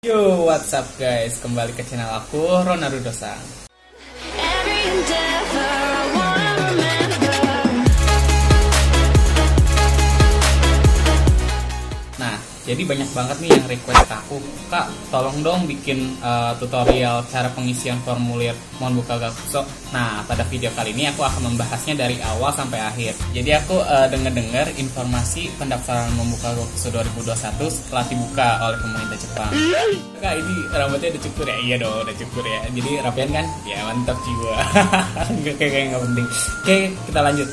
Yo, what's up guys? Kembali ke channel aku, Ronarudo-san. Nah, jadi banyak banget nih yang request ke aku, Kak, tolong dong bikin tutorial cara pengisian formulir Monbuka Gakuso. Nah, pada video kali ini aku akan membahasnya dari awal sampai akhir. Jadi aku dengar informasi pendaftaran Monbuka Gakuso 2021 setelah dibuka oleh pemerintah Jepang. Kak, ini rambutnya udah cukur ya? Iya dong, udah cukur ya. Jadi rapian kan? Ya mantap jiwa. Kayak nggak penting. Oke, kita lanjut.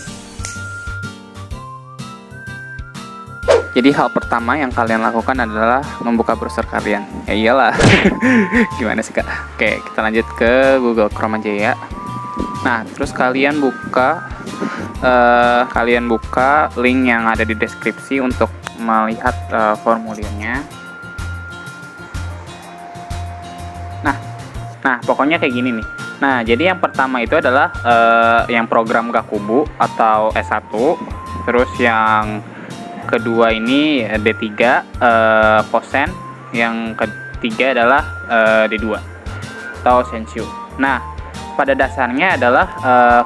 Jadi hal pertama yang kalian lakukan adalah membuka browser kalian. Ya iyalah. Gimana sih Kak? Oke, kita lanjut ke Google Chrome aja ya. Nah, terus kalian buka link yang ada di deskripsi untuk melihat formulirnya. Nah, pokoknya kayak gini nih. Nah, jadi yang pertama itu adalah yang program Gakubu atau S1. Terus yang kedua ini D3 Kosen, yang ketiga adalah D2 atau Senshu. Nah, pada dasarnya adalah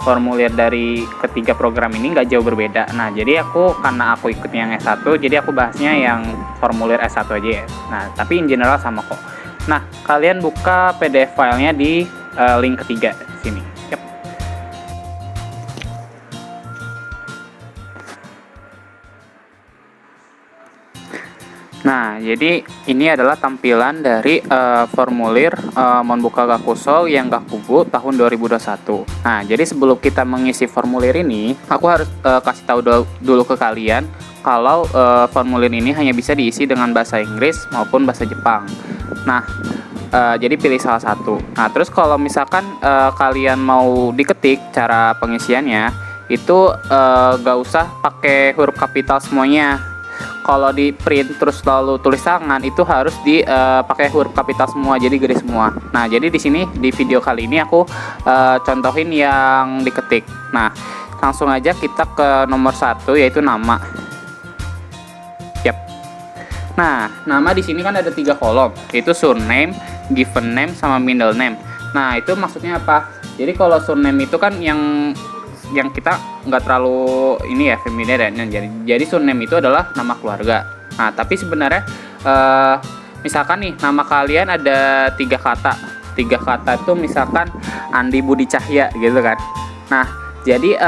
formulir dari ketiga program ini nggak jauh berbeda. Nah, jadi karena aku ikut yang S1, jadi aku bahasnya yang formulir S1 aja ya. Nah, tapi in general sama kok. Nah, kalian buka PDF filenya di link ketiga sini. Yep. Nah, jadi ini adalah tampilan dari formulir Monbuka Gakuso yang Gakubu tahun 2021. Nah, jadi sebelum kita mengisi formulir ini, aku harus kasih tahu dulu ke kalian kalau formulir ini hanya bisa diisi dengan bahasa Inggris maupun bahasa Jepang. Nah, jadi pilih salah satu. Nah, terus kalau misalkan kalian mau diketik cara pengisiannya, itu gak usah pakai huruf kapital semuanya. Kalau di print terus lalu tulis tangan itu harus dipakai huruf kapital semua, jadi gede semua. Nah, jadi di sini di video kali ini aku contohin yang diketik. Nah, langsung aja kita ke nomor 1 yaitu nama. Yap. Nah, nama di sini kan ada 3 kolom, yaitu surname, given name, sama middle name. Nah, itu maksudnya apa? Jadi kalau surname itu kan yang kita nggak terlalu ini ya familiar ya. Jadi surname itu adalah nama keluarga. Nah, tapi sebenarnya misalkan nih nama kalian ada 3 kata. 3 kata itu misalkan Andi Budi Cahya gitu kan. Nah, jadi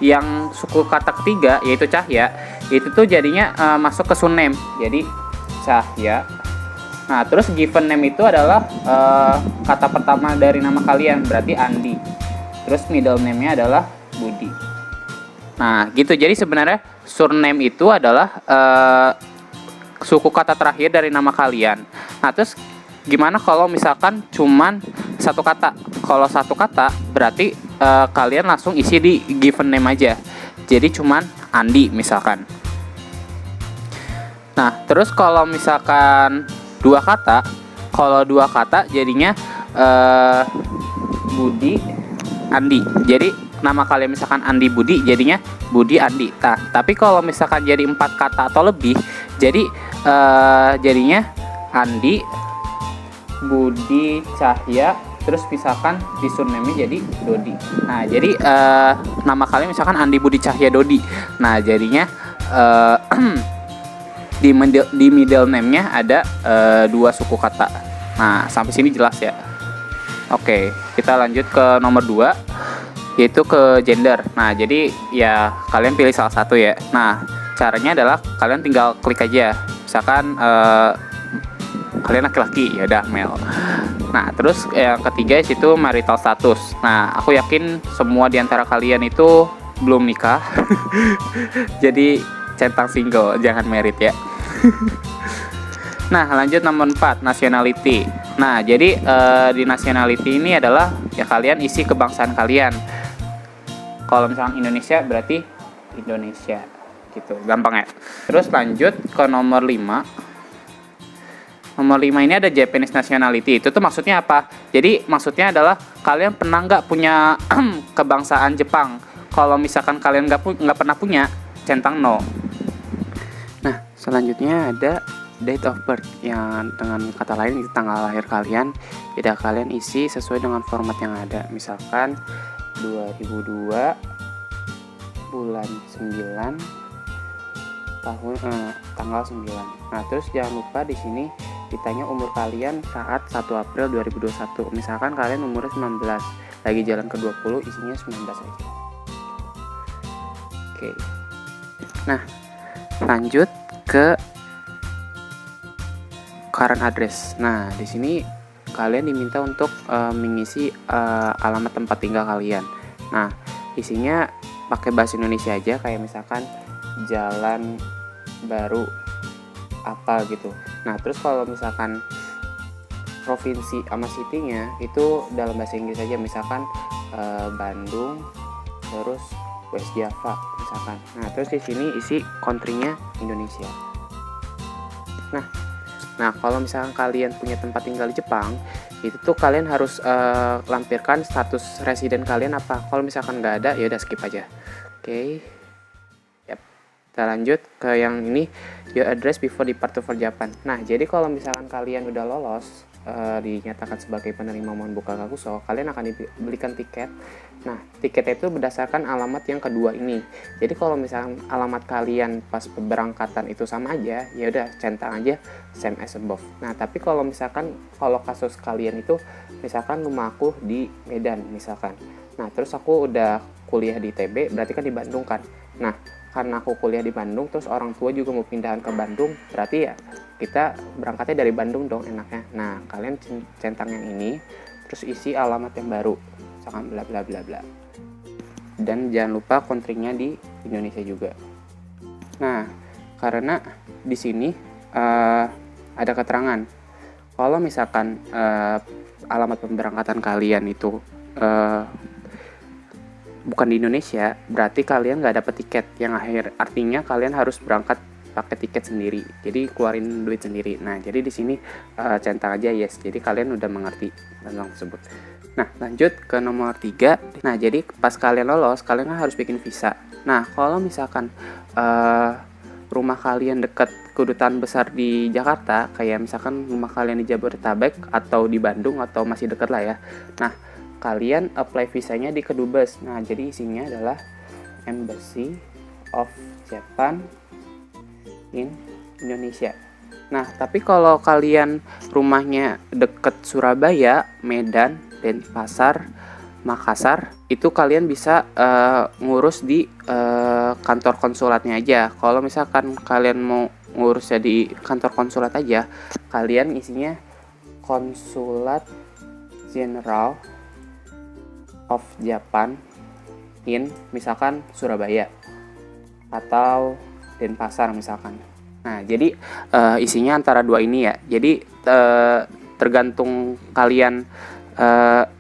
yang suku kata ketiga yaitu Cahya itu tuh jadinya masuk ke surname. Jadi Cahya. Nah, terus given name itu adalah kata pertama dari nama kalian, berarti Andi. Terus middle name-nya adalah Budi. Nah, gitu. Jadi sebenarnya surname itu adalah suku kata terakhir dari nama kalian. Nah, terus gimana kalau misalkan cuman satu kata? Kalau satu kata berarti kalian langsung isi di given name aja. Jadi cuman Andi misalkan. Nah, terus kalau misalkan dua kata jadinya Budi Andi. Jadi nama kalian misalkan Andi Budi jadinya Budi Andi. Nah, tapi kalau misalkan jadi 4 kata atau lebih, jadi jadinya Andi Budi Cahya, terus misalkan di surname-nya jadi Dodi. Nah, jadi nama kalian misalkan Andi Budi Cahya Dodi. Nah, jadinya di middle name-nya ada 2 suku kata. Nah, sampai sini jelas ya. Oke, kita lanjut ke nomor 2, yaitu ke gender. Nah, jadi ya kalian pilih salah satu ya. Nah, caranya adalah kalian tinggal klik aja. Misalkan kalian laki-laki, ya udah male. Nah, terus yang ketiga itu marital status. Nah, aku yakin semua di antara kalian itu belum nikah. Jadi centang single, jangan married ya. Nah, lanjut nomor 4, nationality. Nah, jadi di nationality ini adalah ya kalian isi kebangsaan kalian. Kalau misalnya Indonesia berarti Indonesia gitu, gampang ya. Terus lanjut ke nomor 5. Nomor 5 ini ada Japanese nationality. Itu tuh maksudnya apa? Jadi maksudnya adalah kalian pernah nggak punya kebangsaan Jepang. Kalau misalkan kalian nggak pernah punya, centang no. Nah, selanjutnya ada date of birth, yang dengan kata lain itu tanggal lahir kalian. Jadi kalian isi sesuai dengan format yang ada. Misalkan 2002 bulan 9 tahun tanggal 9. Nah, terus jangan lupa di sini ditanya umur kalian saat 1 April 2021. Misalkan kalian umurnya 19, lagi jalan ke 20, isinya 19 aja. Oke. Nah, lanjut ke current address. Nah, di sini kalian diminta untuk mengisi alamat tempat tinggal kalian. Nah, isinya pakai bahasa Indonesia aja, kayak misalkan jalan baru apa gitu. Nah, terus kalau misalkan provinsi sama city-nya itu dalam bahasa Inggris aja, misalkan Bandung, terus West Java misalkan. Nah, terus di sini isi country-nya Indonesia. Nah, kalau misalkan kalian punya tempat tinggal di Jepang, itu tuh kalian harus lampirkan status residen kalian apa. Kalau misalkan nggak ada, ya udah skip aja. Oke. Yap. Kita lanjut ke yang ini, your address before departure for Japan. Nah, jadi kalau misalkan kalian udah lolos dinyatakan sebagai penerima Monbuka Gakuso, kalian akan dibelikan tiket. Nah, tiketnya itu berdasarkan alamat yang kedua ini. Jadi kalau misalkan alamat kalian pas keberangkatan itu sama aja, ya udah centang aja same as above. Nah, tapi kalau misalkan kasus kalian itu misalkan rumah aku di Medan misalkan. Nah, terus aku udah kuliah di ITB, berarti kan di Bandung kan. Nah, karena aku kuliah di Bandung, terus orang tua juga mau pindahan ke Bandung, berarti ya kita berangkatnya dari Bandung dong enaknya. Nah, kalian centang yang ini, terus isi alamat yang baru, misalkan bla bla bla bla. Dan jangan lupa country-nya di Indonesia juga. Nah, karena di sini ada keterangan, kalau misalkan alamat pemberangkatan kalian itu bukan di Indonesia, berarti kalian nggak dapat tiket. Yang artinya kalian harus berangkat pakai tiket sendiri, jadi keluarin duit sendiri. Nah, jadi di sini centang aja yes, jadi kalian udah mengerti tentang tersebut. Nah, lanjut ke nomor 3. Nah, jadi pas kalian lolos, kalian harus bikin visa. Nah, kalau misalkan rumah kalian dekat kedutaan besar di Jakarta, kayak misalkan rumah kalian di Jabodetabek atau di Bandung atau masih dekat lah ya. Nah, kalian apply visanya di Kedubes. Nah, jadi isinya adalah Embassy of Japan in Indonesia. Nah, tapi kalau kalian rumahnya deket Surabaya, Medan, Denpasar, Makassar, itu kalian bisa ngurus di kantor konsulatnya aja. Kalau misalkan kalian mau ngurusnya di kantor konsulat aja, kalian isinya Konsulat General of Japan in misalkan Surabaya atau Denpasar misalkan. Nah, jadi isinya antara dua ini ya. Jadi tergantung kalian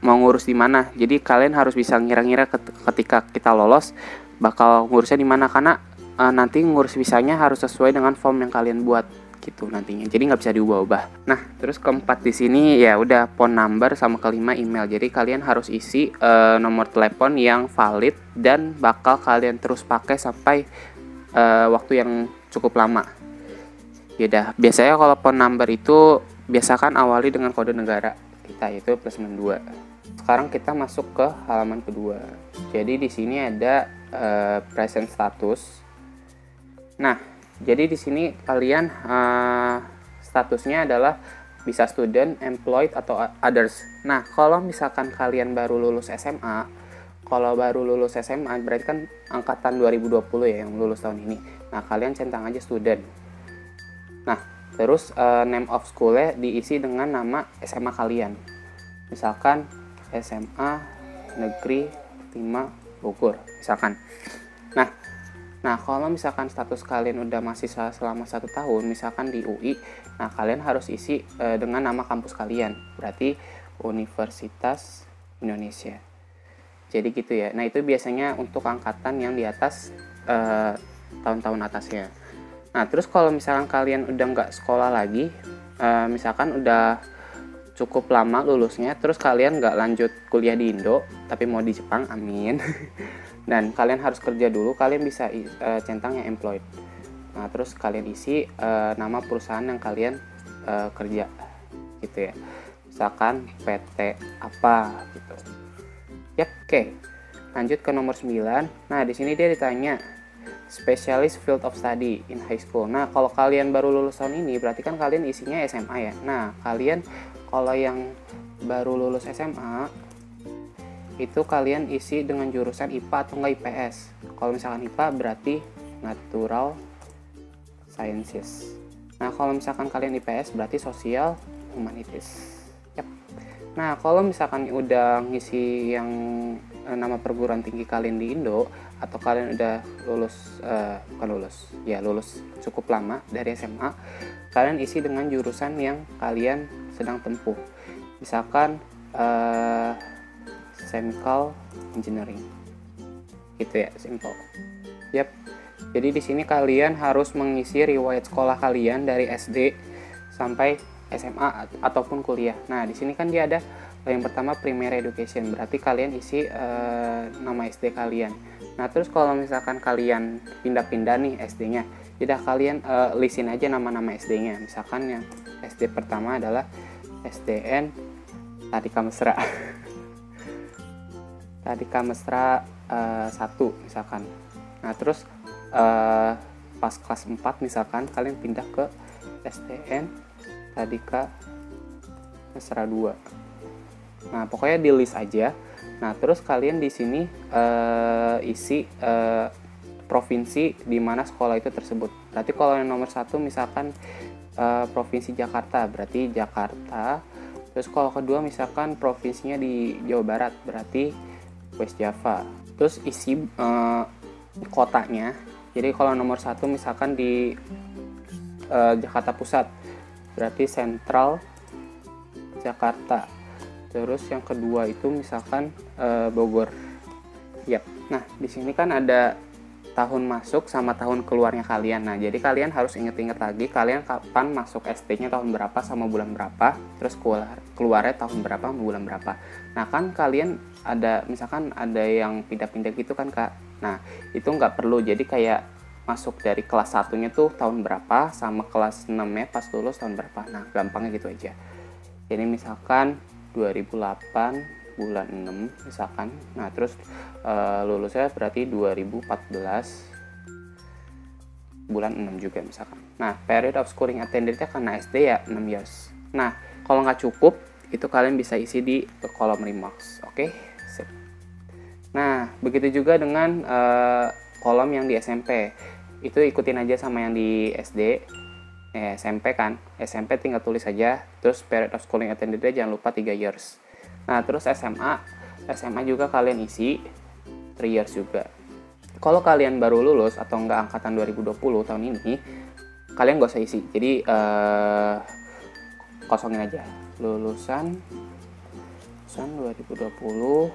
mau ngurus di mana. Jadi kalian harus bisa ngira-ngira ketika kita lolos bakal ngurusnya di mana, karena nanti ngurus visanya harus sesuai dengan form yang kalian buat gitu nantinya. Jadi nggak bisa diubah-ubah. Nah, terus keempat di sini ya udah phone number sama kelima email. Jadi kalian harus isi nomor telepon yang valid dan bakal kalian terus pakai sampai waktu yang cukup lama. Yaudah, biasanya kalau phone number itu biasakan awali dengan kode negara kita, yaitu +62. Sekarang kita masuk ke halaman kedua. Jadi di sini ada present status. Nah, jadi di sini kalian statusnya adalah bisa student, employed, atau others. Nah, kalau misalkan kalian baru lulus SMA, kalau baru lulus SMA berarti kan angkatan 2020 ya yang lulus tahun ini. Nah, kalian centang aja student. Nah, terus name of school-nya diisi dengan nama SMA kalian. Misalkan SMA Negeri 5 Bogor misalkan. Nah, kalau misalkan status kalian udah mahasiswa selama 1 tahun, misalkan di UI, nah kalian harus isi dengan nama kampus kalian, berarti Universitas Indonesia. Jadi gitu ya. Nah, itu biasanya untuk angkatan yang di atas tahun-tahun atasnya. Nah, terus kalau misalkan kalian udah nggak sekolah lagi, misalkan udah cukup lama lulusnya, terus kalian nggak lanjut kuliah di Indo, tapi mau di Jepang, amin. Dan kalian harus kerja dulu, kalian bisa centang yang employed. Nah, terus kalian isi nama perusahaan yang kalian kerja gitu ya. Misalkan PT apa gitu. Yap, oke. Lanjut ke nomor 9. Nah, di sini dia ditanya specialist field of study in high school. Nah, kalau kalian baru lulus tahun ini, berarti kan kalian isinya SMA ya. Nah, kalian kalau yang baru lulus SMA, itu kalian isi dengan jurusan IPA atau enggak IPS. Kalau misalkan IPA berarti Natural Sciences. Nah, kalau misalkan kalian IPS berarti Social Humanities. Yap. Nah, kalau misalkan udah ngisi yang nama perguruan tinggi kalian di Indo, atau kalian udah lulus, lulus cukup lama dari SMA, kalian isi dengan jurusan yang kalian sedang tempuh. Misalkan chemical engineering, gitu ya, simple. Yap. Jadi di sini kalian harus mengisi riwayat sekolah kalian dari SD sampai SMA ataupun kuliah. Nah, di sini kan dia ada yang pertama primary education, berarti kalian isi nama SD kalian. Nah, terus kalau misalkan kalian pindah-pindah nih SD-nya, tidak kalian listin aja nama-nama SD-nya. Misalkan yang SD pertama adalah SDN Tadika Mesra. Tadika Mesra 1 misalkan. Nah, terus pas kelas 4 misalkan kalian pindah ke SDN Tadika Mesra 2. Nah, pokoknya di list aja. Nah, terus kalian di sini isi provinsi di mana sekolah itu tersebut. Berarti kalau yang nomor 1 misalkan provinsi Jakarta, berarti Jakarta. Terus kalau kedua misalkan provinsinya di Jawa Barat, berarti West Java. Terus isi kotanya. Jadi kalau nomor 1 misalkan di Jakarta Pusat, berarti Sentral Jakarta. Terus yang kedua itu misalkan Bogor. Yap. Nah, di sini kan ada tahun masuk sama tahun keluarnya kalian. Nah, jadi kalian harus inget-inget lagi kalian kapan masuk SD-nya tahun berapa sama bulan berapa, terus keluarnya tahun berapa sama bulan berapa. Nah, kan kalian ada misalkan ada yang pindah-pindah gitu kan, Kak. Nah, itu nggak perlu. Jadi kayak masuk dari kelas 1-nya tuh tahun berapa sama kelas 6-nya pas lulus tahun berapa. Nah, gampangnya gitu aja. Jadi misalkan 2008 bulan 6 misalkan. Nah, terus lulusnya berarti 2014 bulan 6 juga misalkan. Nah, period of schooling attended-nya karena SD ya 6 years. Nah, kalau nggak cukup itu kalian bisa isi di kolom remarks. Oke, sip. Nah, begitu juga dengan kolom yang di SMP. Itu ikutin aja sama yang di SD. SMP kan, SMP tinggal tulis aja, terus period of schooling attended-nya jangan lupa 3 years. Nah, terus SMA juga kalian isi 3 years juga. Kalau kalian baru lulus atau enggak angkatan 2020 tahun ini, kalian gak usah isi, jadi kosongin aja. Lulusan 2020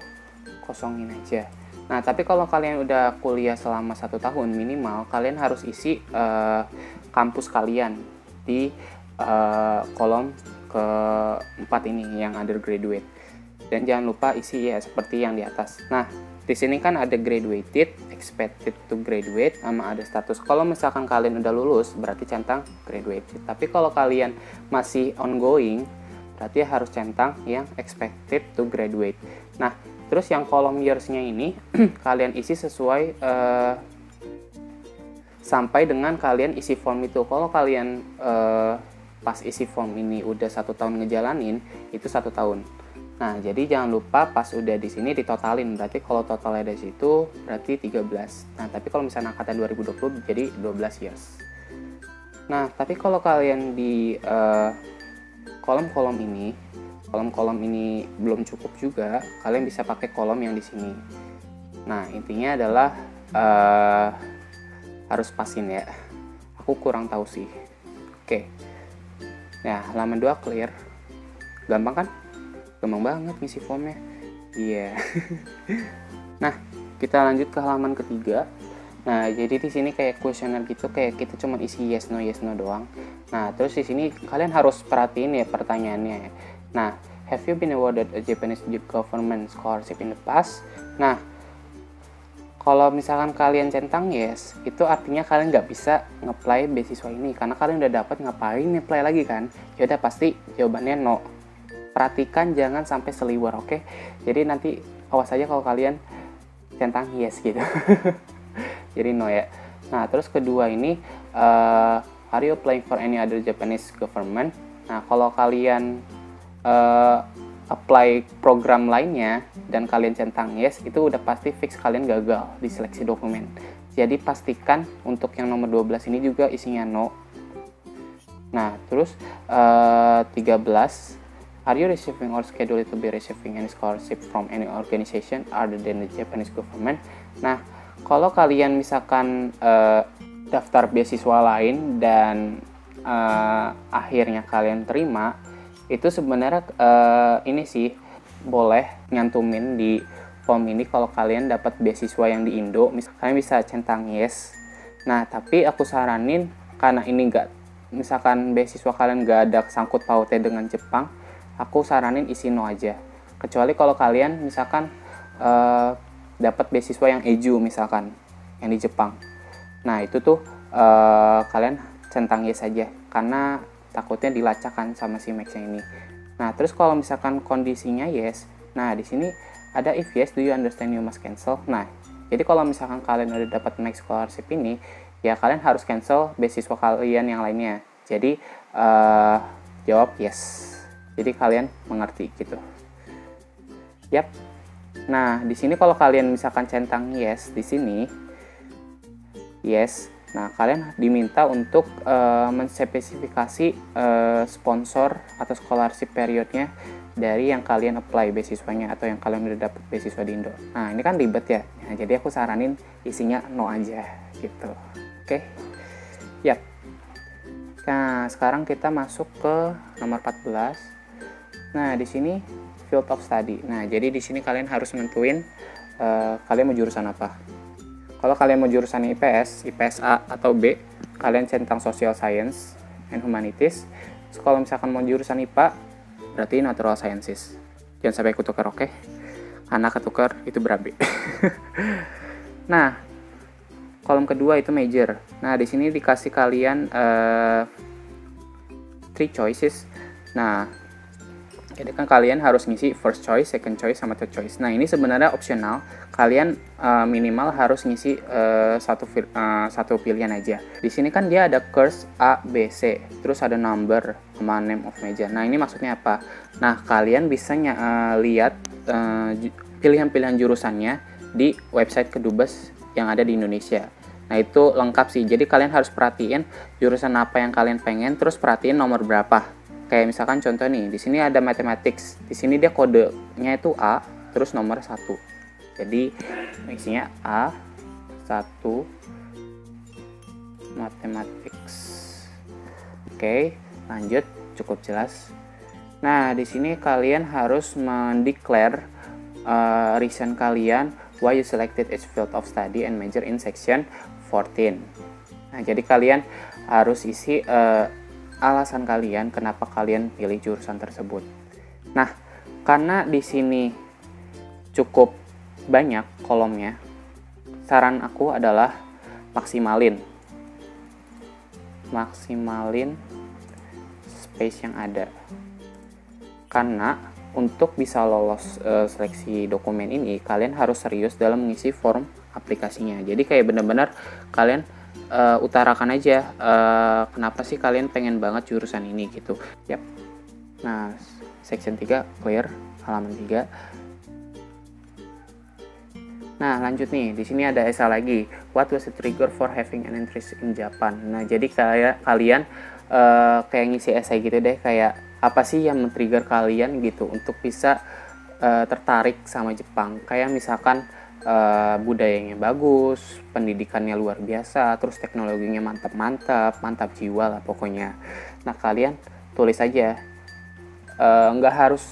kosongin aja. Nah, tapi kalau kalian udah kuliah selama 1 tahun minimal, kalian harus isi kampus kalian di kolom keempat ini yang undergraduate. Dan jangan lupa isi ya seperti yang di atas. Nah, di sini kan ada graduated, expected to graduate, sama ada status. Kalau misalkan kalian udah lulus, berarti centang graduated. Tapi kalau kalian masih ongoing, berarti harus centang yang expected to graduate. Nah, terus yang kolom years-nya ini kalian isi sesuai sampai dengan kalian isi form itu. Kalau kalian pas isi form ini udah 1 tahun ngejalanin, itu 1 tahun. Nah, jadi jangan lupa pas udah di sini ditotalin. Berarti kalau totalnya dari situ berarti 13. Nah, tapi kalau misalnya angkatan 2020 jadi 12 years. Nah, tapi kalau kalian di kolom-kolom ini belum cukup juga, kalian bisa pakai kolom yang di sini. Nah, intinya adalah harus pasin ya. Aku kurang tahu sih. Oke. Nah, halaman 2 clear. Gampang kan? Gampang banget ngisi formnya. Iya. Nah, kita lanjut ke halaman ketiga. Nah, jadi di sini kayak kuesioner gitu, kayak kita cuma isi yes no doang. Nah, terus di sini kalian harus perhatiin ya pertanyaannya. Nah, have you been awarded a Japanese government scholarship in the past? Nah, kalau misalkan kalian centang yes, itu artinya kalian nggak bisa nge-apply beasiswa ini karena kalian udah dapat, ngapain nge-apply lagi kan? Ya udah, pasti jawabannya no. Perhatikan jangan sampai seliwer, oke? Jadi nanti awas aja kalau kalian centang yes gitu. Jadi no ya. Nah, terus kedua ini are you applying for any other Japanese government? Nah, kalau kalian apply program lainnya dan kalian centang yes, itu udah pasti fix kalian gagal di seleksi dokumen. Jadi pastikan untuk yang nomor 12 ini juga isinya no. Nah, terus 13, are you receiving or scheduled to be receiving any scholarship from any organization other than the Japanese government? Nah, kalau kalian misalkan daftar beasiswa lain dan akhirnya kalian terima, itu sebenarnya ini sih boleh nyantumin di form ini kalau kalian dapat beasiswa yang di Indo, kalian bisa centang yes. Nah, tapi aku saranin karena ini misalkan beasiswa kalian nggak ada sangkut pautnya dengan Jepang, aku saranin isi no aja. Kecuali kalau kalian misalkan dapat beasiswa yang EJU misalkan, yang di Jepang. Nah, itu tuh kalian centang yes aja karena takutnya dilacakkan sama si Max yang ini. Nah, terus kalau misalkan kondisinya yes, nah di sini ada if yes, do you understand you must cancel. Nah, jadi kalau misalkan kalian udah dapat Max scholarship ini, ya kalian harus cancel beasiswa kalian yang lainnya. Jadi jawab yes. Jadi kalian mengerti gitu. Yap. Nah, di sini kalau kalian misalkan centang yes di sini, yes. Nah, kalian diminta untuk menspesifikasi sponsor atau scholarship periodnya dari yang kalian apply beasiswanya atau yang kalian udah dapet beasiswa di Indo. Nah, ini kan ribet ya. Nah, jadi aku saranin isinya no aja gitu. Oke. Yap. Nah, sekarang kita masuk ke nomor 14. Nah, di sini field of study. Nah, jadi di sini kalian harus nentuin kalian mau jurusan apa. Kalau kalian mau jurusan IPS, IPS A atau B, kalian centang Social Science and Humanities. Terus kalau misalkan mau jurusan IPA, berarti Natural Sciences. Jangan sampai ketukar, oke? Karena ketukar itu berabe. Nah, kolom kedua itu major. Nah, di sini dikasih kalian 3 choices. Nah, jadi kan kalian harus ngisi first choice, second choice, sama third choice. Nah, ini sebenarnya opsional. Kalian minimal harus ngisi satu pilihan aja. Di sini kan dia ada course A, B, C, terus ada number sama name of major. Nah, ini maksudnya apa? Nah, kalian bisa lihat pilihan-pilihan jurusannya di website Kedubes yang ada di Indonesia. Nah, itu lengkap sih. Jadi kalian harus perhatiin jurusan apa yang kalian pengen, terus perhatiin nomor berapa. Kayak misalkan contoh nih, di sini ada mathematics. Di sini dia kodenya itu A, terus nomor 1. Jadi isinya A 1 mathematics. Oke, lanjut, cukup jelas. Nah, di sini kalian harus mendeclare reason kalian why you selected each field of study and major in section 14. Nah, jadi kalian harus isi alasan kalian kenapa kalian pilih jurusan tersebut. Nah, karena di sini cukup banyak kolomnya, saran aku adalah maksimalin space yang ada. Karena untuk bisa lolos seleksi dokumen ini, kalian harus serius dalam mengisi form aplikasinya. Jadi kayak benar-benar kalian utarakan aja kenapa sih kalian pengen banget jurusan ini gitu. Yap. Nah, section 3 clear, halaman 3. Nah, lanjut nih. Di sini ada esai lagi. What was the trigger for having an interest in Japan? Nah, jadi kayak kalian kayak ngisi esai gitu deh, kayak apa sih yang men-trigger kalian gitu untuk bisa tertarik sama Jepang. Kayak misalkan budayanya bagus, pendidikannya luar biasa, terus teknologinya mantap jiwa lah pokoknya. Nah, kalian tulis aja, nggak harus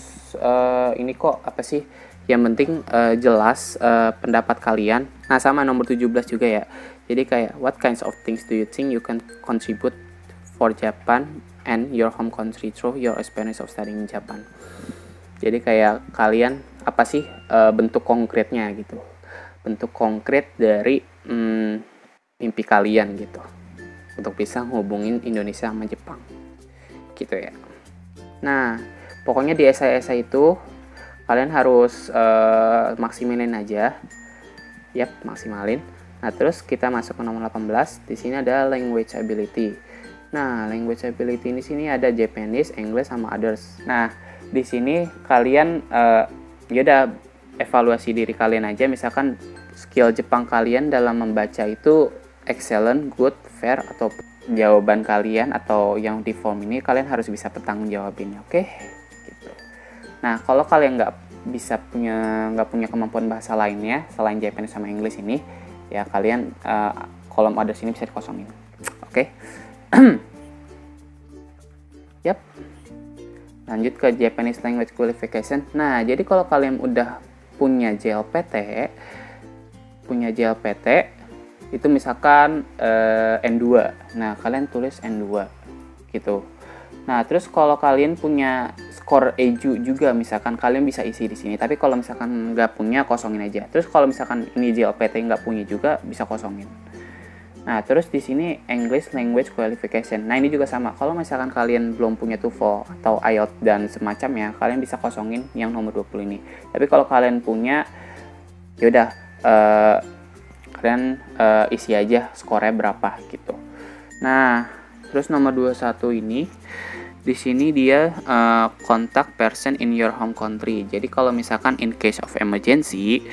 ini kok apa sih, yang penting jelas pendapat kalian. Nah, sama nomor 17 juga ya, jadi kayak what kinds of things do you think you can contribute for Japan and your home country through your experience of studying in Japan. Jadi kayak kalian apa sih bentuk konkretnya gitu. bentuk konkret dari mimpi kalian gitu, untuk bisa hubungin Indonesia sama Jepang gitu ya. Nah, pokoknya di esai-esai itu kalian harus maksimalin aja. Yap, maksimalin. Nah, terus kita masuk ke nomor 18. Di sini ada language ability. Nah, language ability ini sini ada Japanese, English, sama others. Nah, di sini kalian ya udah evaluasi diri kalian aja. Misalkan skill Jepang kalian dalam membaca itu excellent, good, fair, atau jawaban kalian atau yang di form ini kalian harus bisa bertanggung jawabinnya, oke? Gitu. Nah, kalau kalian nggak punya kemampuan bahasa lainnya selain Japanese sama English ini, ya kalian kolom others ini bisa dikosongin, oke? Yap. Lanjut ke Japanese Language Qualification. Nah, jadi kalau kalian udah punya JLPT itu misalkan N2. Nah, kalian tulis N2 gitu. Nah, terus kalau kalian punya skor EJU juga, misalkan kalian bisa isi di sini. Tapi kalau misalkan nggak punya, kosongin aja. Terus kalau misalkan ini JLPT nggak punya juga, bisa kosongin. Nah, terus di sini English Language Qualification. Nah, ini juga sama. Kalau misalkan kalian belum punya TOEFL atau IELTS dan semacamnya, kalian bisa kosongin yang nomor 20 ini. Tapi kalau kalian punya, yaudah kalian isi aja skornya berapa gitu. Nah, terus nomor 21 ini di sini dia contact person in your home country. Jadi kalau misalkan in case of emergency,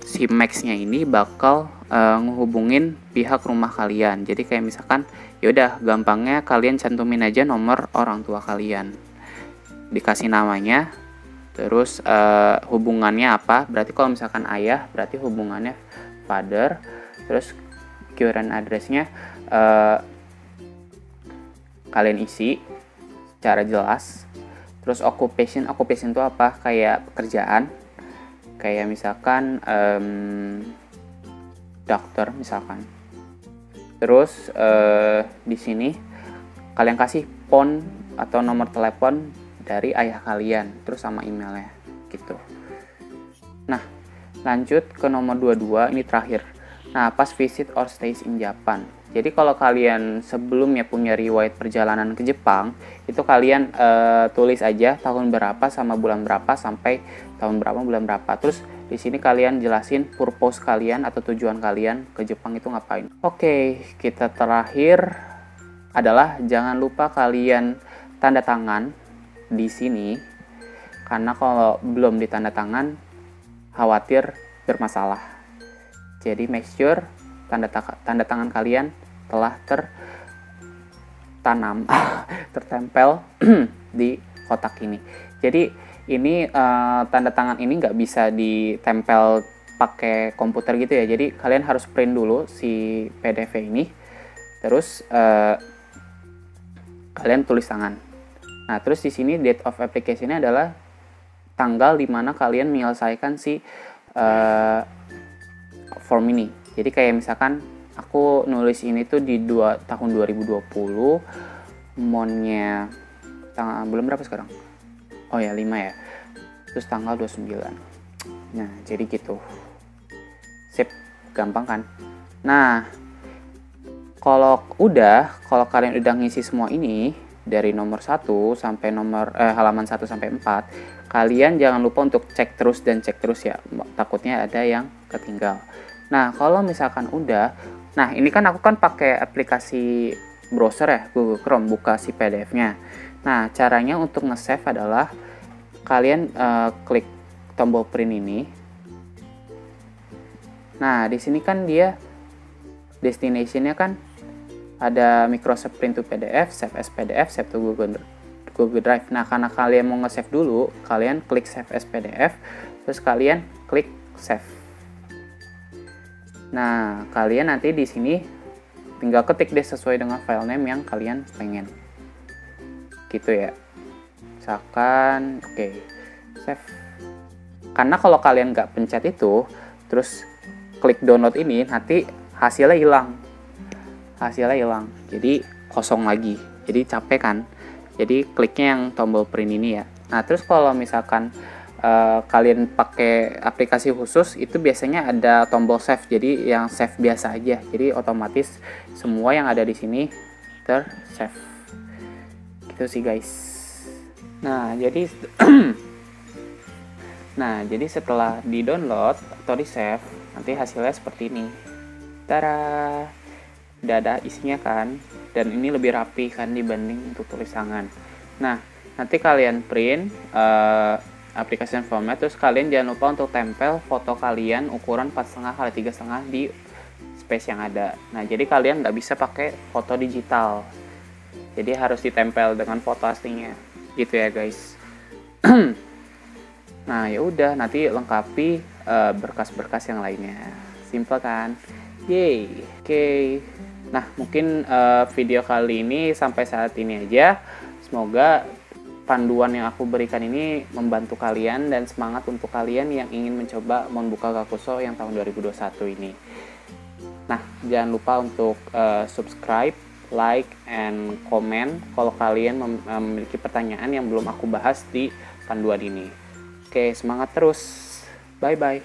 si Max-nya ini bakal ngehubungin pihak rumah kalian. Jadi kayak misalkan yaudah gampangnya kalian cantumin aja nomor orang tua kalian, dikasih namanya, terus hubungannya apa. Berarti kalau misalkan ayah berarti hubungannya father, terus current address-nya kalian isi secara jelas. Terus occupation itu apa, kayak pekerjaan, kayak misalkan dokter misalkan. Terus di sini kalian kasih phone atau nomor telepon dari ayah kalian, terus sama emailnya gitu. Nah, lanjut ke nomor 22, ini terakhir. Nah, pas visit or stays in Japan. Jadi kalau kalian sebelumnya punya riwayat perjalanan ke Jepang, itu kalian tulis aja tahun berapa sama bulan berapa sampai tahun berapa bulan berapa. Terus di sini kalian jelasin purpose kalian atau tujuan kalian ke Jepang itu ngapain. Oke, kita terakhir adalah jangan lupa kalian tanda tangan di sini, karena kalau belum ditanda tangan khawatir bermasalah. Jadi make sure tanda tangan kalian telah tertempel di kotak ini. Jadi ini tanda tangan ini nggak bisa ditempel pakai komputer gitu ya. Jadi kalian harus print dulu si PDF ini, terus kalian tulis tangan. Nah, terus di sini date of application-nya adalah tanggal dimana kalian menyelesaikan si form ini. Jadi kayak misalkan aku nulis ini tuh di tahun 2020, monnya tanggal belum berapa sekarang? Oh ya, 5 ya. Terus tanggal 29. Nah, jadi gitu. Sip, gampang kan? Nah, kalau kalian udah ngisi semua ini dari nomor 1 sampai halaman 1 sampai 4, kalian jangan lupa untuk cek terus ya. Takutnya ada yang ketinggal. Nah, kalau misalkan udah, nah ini kan aku kan pakai aplikasi browser ya, Google Chrome, buka si PDF-nya. Nah, caranya untuk nge-save adalah kalian klik tombol print ini. Nah, di sini kan dia destination-nya kan ada Microsoft Print to PDF, Save as PDF, Save to Google Drive. Nah, karena kalian mau nge-save dulu, kalian klik Save as PDF, terus kalian klik Save. Nah, kalian nanti di sini tinggal ketik deh sesuai dengan file name yang kalian pengen. Gitu ya. Misalkan, oke, save. Karena kalau kalian nggak pencet itu, terus klik download ini, nanti hasilnya hilang. Jadi kosong lagi. Jadi capek kan. Jadi kliknya yang tombol print ini ya. Nah, terus kalau misalkan kalian pakai aplikasi khusus itu biasanya ada tombol save, jadi yang save biasa aja, jadi otomatis semua yang ada di sini ter-save gitu sih guys. Nah jadi nah jadi setelah di download atau di save nanti hasilnya seperti ini. Tada, udah ada isinya kan, dan ini lebih rapi kan dibanding untuk tulis tangan. Nah nanti kalian print application format, terus kalian jangan lupa untuk tempel foto kalian ukuran 4,5 x 3,5 di space yang ada. Nah jadi kalian nggak bisa pakai foto digital, jadi harus ditempel dengan foto aslinya gitu ya guys. Nah ya udah, nanti lengkapi berkas-berkas yang lainnya. Simple kan? Yay. Oke. Nah mungkin video kali ini sampai saat ini aja. Semoga panduan yang aku berikan ini membantu kalian dan semangat untuk kalian yang ingin mencoba Monbuka Gakuso yang tahun 2021 ini. Nah jangan lupa untuk subscribe, like, and comment kalau kalian memiliki pertanyaan yang belum aku bahas di panduan ini. Oke, semangat terus. Bye-bye.